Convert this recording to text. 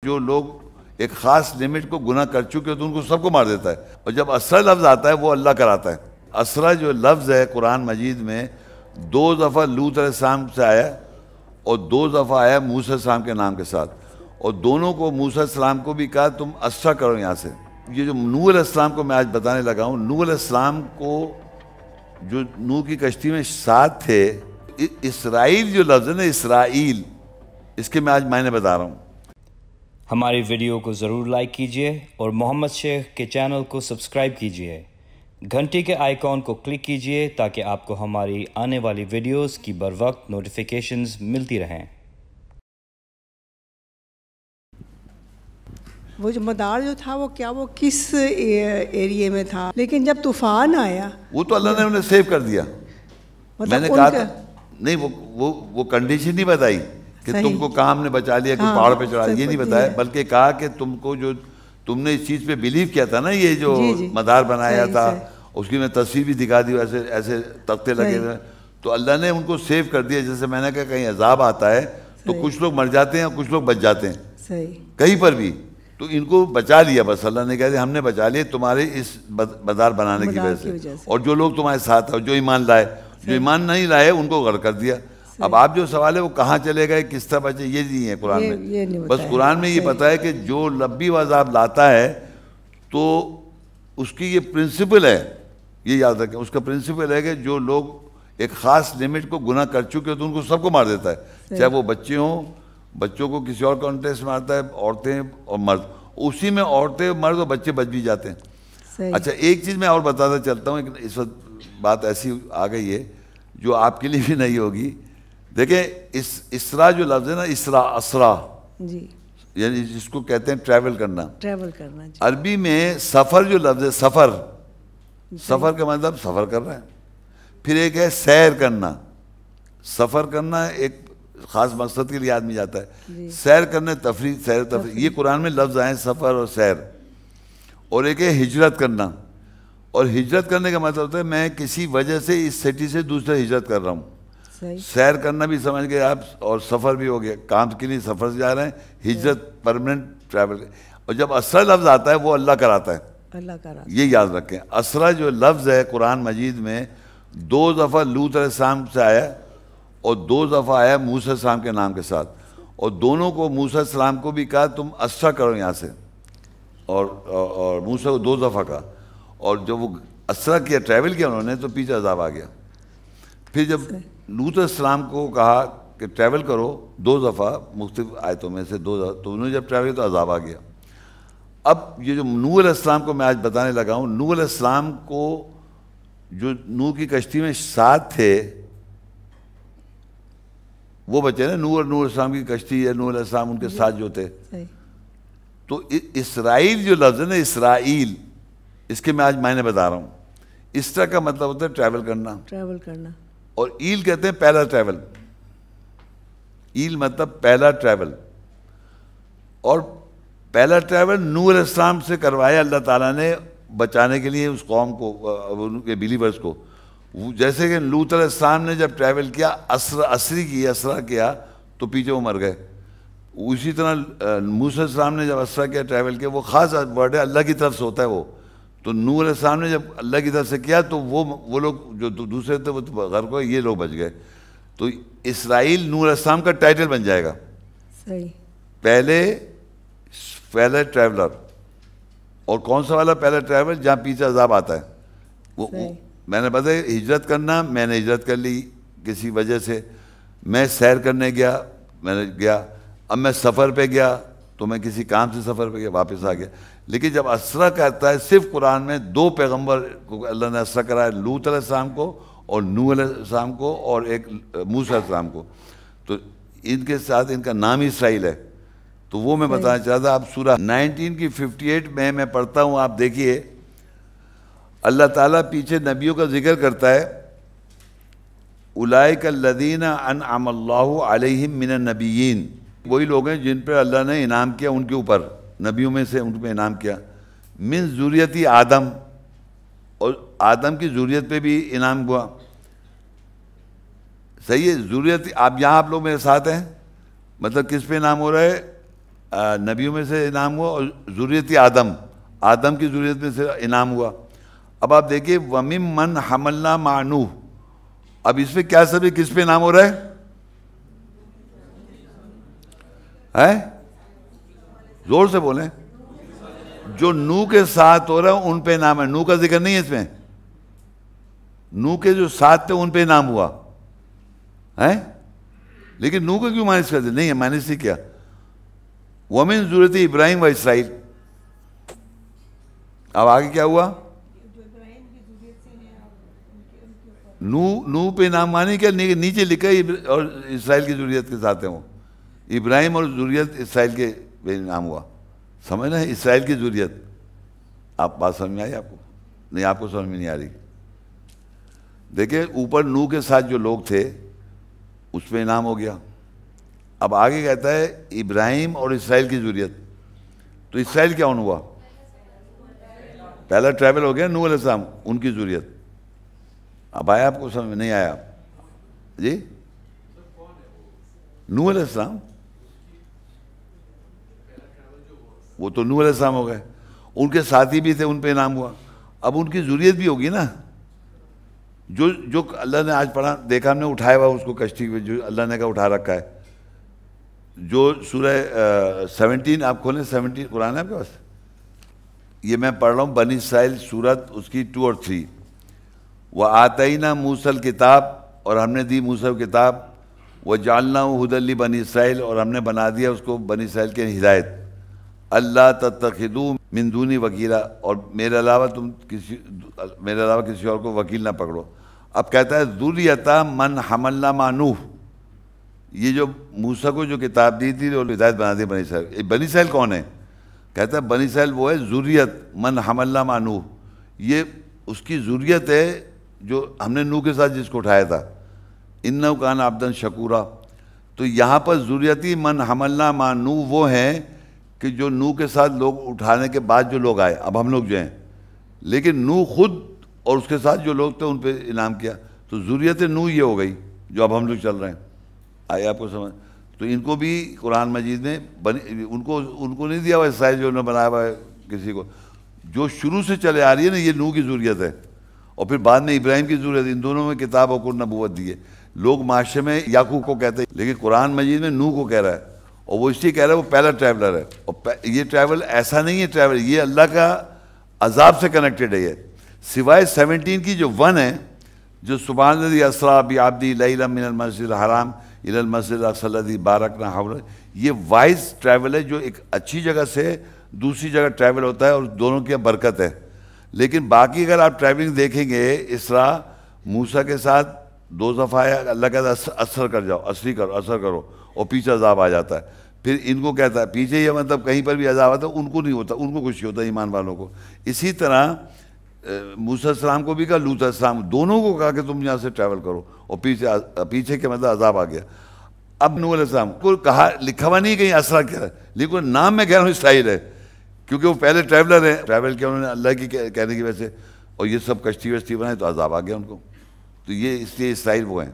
جو لوگ ایک خاص لمٹ کو گناہ کر چکے تو ان کو سب کو مار دیتا ہے، اور جب اسرا لفظ آتا ہے وہ اللہ کراتا ہے۔ اسرا جو لفظ ہے قرآن مجید میں 2 دفعہ لوط علیہ السلام سے آیا اور 2 دفعہ آیا موسیٰ علیہ السلام کے نام کے ساتھ، اور دونوں کو موسیٰ علیہ السلام کو بھی کہا تم اسرا کرو یہاں سے۔ یہ جو نوح علیہ السلام کو میں آج بتانے لگا ہوں، نوح علیہ السلام کو جو نوح کی کشتی میں ساتھ تھے، اسرائیل جو لفظ ہے نا، اسرائیل، اس کے میں آج معنی بتا رہا ہوں۔ ہماری ویڈیو کو ضرور لائک کیجئے اور محمد شیخ کے چینل کو سبسکرائب کیجئے۔ گھنٹی کے آئیکن کو کلک کیجئے تاکہ آپ کو ہماری آنے والی ویڈیوز کی بروقت نوٹیفیکیشنز ملتی رہیں۔ وہ جو مدار جو تھا وہ کیا، وہ کس ایریے میں تھا، لیکن جب طوفان آیا وہ تو اللہ نے انہیں سیو کر دیا۔ میں نے کہا نہیں، وہ کنڈیشن نہیں بتائی کہ تم کو کام نے بچا لیا کہ پہاڑ پہ چڑھا، یہ نہیں بتایا، بلکہ کہا کہ تم کو جو تم نے اس چیز پہ بلیو کیا تھا نا، یہ جو مدار بنایا تھا، اس کی میں تصویر بھی دکھا دی، ایسے ایسے تختے لگے ہوئے، تو اللہ نے ان کو سیو کر دیا۔ جیسے میں نے کہا کہیں عذاب آتا ہے تو کچھ لوگ مر جاتے ہیں اور کچھ لوگ بچ جاتے ہیں کہیں پر بھی، تو ان کو بچا لیا، بس اللہ نے کہا ہم نے بچا لیا تمہارے اس مدار بنانے کی وجہ سے، اور جو لوگ تمہارے ساتھ ہیں، جو ایمان لائے، جو ایمان نہیں لائے ان کو غرق کر دیا۔ اب آپ جو سوال ہے وہ کہاں چلے گئے، کس طرح بچے، یہ نہیں ہے قرآن میں، بس قرآن میں یہ پتا ہے کہ جو لبی و عذاب لاتا ہے تو اس کی یہ پرنسپل ہے، یہ یاد رکھیں، اس کا پرنسپل ہے کہ جو لوگ ایک خاص لمٹ کو گناہ کر چکے تو ان کو سب کو مار دیتا ہے، چاہے وہ بچے ہوں، بچوں کو کسی اور کانٹیکسٹ میں مارتا ہے، عورتیں اور مرد، اسی میں عورتیں، مرد اور بچے بچ بھی جاتے ہیں۔ اچھا ایک چیز میں اور بتاتا چلتا ہوں، اس وقت بات ایسی آ گئی ہے جو آپ کے لیے بھی نہیں ہوگی۔ دیکھیں اسرا جو لفظ ہے نا، اسرا یعنی جس کو کہتے ہیں ٹریول کرنا، عربی میں سفر جو لفظ ہے، سفر کا مطلب سفر کر رہا ہے، پھر ایک ہے سیر کرنا، سفر کرنا ایک خاص مقصد کے لیے آدمی جاتا ہے، سیر کرنے تفریح، سیر تفریح، یہ قرآن میں لفظ آئے سفر اور سیر، اور ایک ہے ہجرت کرنا، اور ہجرت کرنے کا مطلب ہوتا ہے میں کسی وجہ سے اس سٹی سے دوسرے ہجرت کر رہا ہوں، سیر کرنا بھی سمجھ گئے آپ، اور سفر بھی ہو گیا، کام کے لیے سفر سے جا رہے ہیں، ہجرت پرماننٹ ٹریول، اور جب اسرا لفظ آتا ہے وہ اللہ کراتا ہے، یہ یاد رکھیں۔ اسرا جو لفظ ہے قرآن مجید میں 2 دفعہ لوط علیہ السلام سے آیا اور 2 دفعہ آیا موسیٰ علیہ السلام کے نام کے ساتھ، اور دونوں کو موسیٰ علیہ السلام کو بھی کہا تم اسرا کرو یہاں سے، اور موسیٰ کو 2 دفعہ کہا، اور جب وہ اسرا کیا، ٹریول کیا انہوں نے، تو پیچھے عذاب آ گیا۔ پھر جب لوط علیہ السلام کو کہا کہ ٹریول کرو 2 دفعہ، مختلف آیتوں میں سے 2 دفعہ، تو انہوں نے جب ٹریول کیا تو عذاب آ گیا۔ اب یہ جو نوح علیہ السلام کو میں آج بتانے لگا ہوں، نوح علیہ السلام کو جو نوح کی کشتی میں ساتھ تھے وہ بچے نا، نوح علیہ السلام کی کشتی ہے، نوح علیہ السلام ان کے ساتھ جو تھے، تو اسرائیل جو لفظ ہے نا، اسرائیل، اس کے میں آج معنی بتا رہا ہوں۔ اس طرح کا مطلب ہوتا ہے ٹریول کرنا، اور ایل کہتے ہیں پہلا ٹریول، ایل مطلب پہلا ٹریول، اور پہلا ٹریول نوح علیہ السلام سے کروایا اللہ تعالیٰ نے بچانے کے لیے اس قوم کو، ان کے بلیورز کو، جیسے کہ لوط علیہ السلام نے جب ٹریول کیا، اسرا کیا تو پیچھے وہ مر گئے، اسی طرح موسیٰ علیہ السلام نے جب اسرا کیا، ٹریول کیا، وہ خاص ورڈ ہے، اللہ کی طرف سے ہوتا ہے وہ، تو نوح علیہ السلام نے جب اللہ کی طرف سے کیا تو وہ لوگ جو دوسرے تھے وہ غرق ہوئے، یہ لوگ بچ گئے۔ تو اسرائیل نوح علیہ السلام کا ٹائٹل بن جائے گا، پہلے ٹریولر، اور کون سا والا پہلا ٹریول؟ جہاں پیچھے عذاب آتا ہے، وہ میں نے بتایا ہجرت کرنا، میں نے ہجرت کر لی کسی وجہ سے، میں سیر کرنے گیا، میں نے گیا، اب میں سفر پہ گیا تو میں کسی کام سے سفر پہ گیا، واپس آ گیا۔ لیکن جب اسرا کہتا ہے، صرف قرآن میں 2 پیغمبر کو اللہ نے اسرا کرایا، لوط علیہ السلام کو اور نوح علیہ السلام کو، اور ایک موسیٰ علیہ السلام کو، تو ان کے ساتھ ان کا نام اسرائیل ہے۔ تو وہ میں بتانا چاہتا، اب سورہ 19 کی 58 میں پڑھتا ہوں، آپ دیکھیے، اللہ تعالیٰ پیچھے نبیوں کا ذکر کرتا ہے، اولئک الذین انعم اللہ علیہم من النبیین، وہی لوگ ہیں جن پر اللہ نے انعام کیا ان کے اوپر، نبیوں میں سے ان پہ انعام کیا، من ذریتی آدم، اور آدم کی ذریت پہ بھی انعام ہوا، صحیح ہے، ذریت، آپ یہاں آپ لوگ میرے ساتھ ہیں، مطلب کس پہ انعام ہو رہا ہے؟ نبیوں میں سے انعام ہوا، اور ذریت آدم کی ذریت میں سے انعام ہوا۔ اب آپ دیکھیے وَمِمَّنْ حَمَلْنَا مَعَ نُوحٍ، اب اس پہ کیا سب کس پہ انعام ہو رہا ہے؟ زور سے بولیں۔ جو نوح کے ساتھ ہو رہا ہے ان پہ انعام ہے، نوح کا ذکر نہیں ہے اس میں، نوح کے جو ساتھ تھے ان پہ انعام ہوا ہے، لیکن نوح کو کیوں مائنس کر دیا؟ نہیں ہے، مائنس نہیں کیا۔ وَمِن ذُرِّيَّةِ ابراہیم و اسرائیل، اب آگے کیا ہوا؟ نوح پہ انعام مانی کیا؟ نیچے لکھا ہے اور اسرائیل کی ذریت کے ساتھ ہیں وہ، ابراہیم اور ذریت اسرائیل کے پہ انعام ہوا، سمجھنا ہے؟ اسرائیل کی ذریت، آپ بات سمجھ میں آئی آپ کو؟ نہیں، آپ کو سمجھ میں نہیں آ رہی۔ دیکھیں اوپر نوح کے ساتھ جو لوگ تھے اس پہ انعام ہو گیا، اب آگے کہتا ہے ابراہیم اور اسرائیل کی ذریت، تو اسرائیل کیا ہوا؟ پہلا ٹریول ہو گیا نوح علیہ السلام، ان کی ذریت۔ اب آیا آپ کو سمجھ میں؟ نہیں آیا جی؟ نوح علیہ السلام، وہ تو نوح علیہ السلام ہو گئے، ان کے ساتھی بھی تھے، ان پہ انعام ہوا، اب ان کی ذریت بھی ہوگی نا، جو اللہ نے آج پڑھا دیکھا ہم نے اٹھایا ہوا اس کو کشتی پہ، جو اللہ نے کہا اٹھا رکھا ہے، جو سورہ 17 آپ کھولیں، 17 قرآن ہے آپ کے پاس، یہ میں پڑھ رہا ہوں بنی اسرائیل سورت اس کی 2 اور 3۔ وَآتَيْنَا مُوسَى الْكِتاب، اور ہم نے دی موسیٰ کو کتاب، وَجَعَلْنَاهُ هُدًى لِبَنِي اسرائیل، اور ہم نے بنا دیا اس کو بنی اسرائیل کے ہدایت، اللہ تتخذوا من دونی وکیلا، اور میرے علاوہ کسی اور کو وکیل نہ پکڑو۔ اب کہتا ہے ذریۃ من حملنا مع نوح، یہ جو موسیٰ کو جو کتاب دی تھی اور ہدایت بنا دی بنی اسرائیل، بنی اسرائیل کون ہے؟ کہتا ہے بنی اسرائیل وہ ہے ذریت من حملنا مع نوح، یہ اس کی ذریت ہے جو ہم نے نوح کے ساتھ جس کو اٹھایا تھا، انہ کان عبدا شکورا۔ تو یہاں پر ذریتی من حملنا مع نوح وہ ہیں کہ جو نوح کے ساتھ لوگ اٹھانے کے بعد جو لوگ آئے، اب ہم لوگ جو ہیں، لیکن نوح خود اور اس کے ساتھ جو لوگ تھے ان پہ انعام کیا، تو ذریت نوح یہ ہو گئی جو اب ہم لوگ چل رہے ہیں۔ آئے آپ کو سمجھ؟ تو ان کو بھی قرآن مجید میں ان کو نہیں دیا ہوا اسرائیل جو انہوں نے بنایا ہوا ہے کسی کو، جو شروع سے چلے آ رہی ہے نا، یہ نوح کی ذریت ہے، اور پھر بعد میں ابراہیم کی ذریت، ان دونوں میں کتاب اور نبوت دی ہے۔ لوگ معاشرے میں یعقوب کو کہتے ہیں، لیکن قرآن مجید میں نوح کو کہہ رہا ہے، اور وہ اس لیے کہہ رہا ہے وہ پہلا ٹریولر ہے، اور یہ ٹریول ایسا نہیں ہے ٹریول، یہ اللہ کا عذاب سے کنیکٹڈ ہے، یہ سوائے 17 کی جو 1 ہے، جو سبحان الذی اسریٰ بعبدہ لیلا من المسجد الحرام الی المسجد الاقصی الذی بارکنا حولہ، یہ وائز ٹریول ہے، جو ایک اچھی جگہ سے دوسری جگہ ٹریول ہوتا ہے، اور دونوں کی برکت ہے۔ لیکن باقی اگر آپ ٹریولنگ دیکھیں گے، اسراء موسیٰ کے ساتھ 2 دفعہ آیا، اللہ کہتا ہے اثر کر جاؤ، اثر کرو، اور پیچھے عذاب آ جاتا ہے۔ پھر ان کو کہتا ہے پیچھے، یہ مطلب کہیں پر بھی عذاب آتا ہے، ان کو نہیں ہوتا، ان کو خوشی ہوتا ہے ایمان والوں کو۔ اسی طرح موسیٰ السلام کو بھی کہا، لوط السلام، دونوں کو کہا کہ تم یہاں سے ٹریول کرو، اور پیچھے کے مطلب عذاب آ گیا۔ اب نوح علیہ السلام کو کہا، لکھا ہوا نہیں کہیں اسرا کیا ہے، لیکن نام میں کہہ رہا ہوں اسرائیل ہے، کیونکہ وہ پہلے ٹریولر ہیں، ٹریول کیا انہوں نے اللہ کی کہنے کی وجہ سے، اور یہ سب کشتی وشتی بنائے تو عذاب آ گیا ان کو، تو یہ اس لیے اسرائیل وہ ہیں۔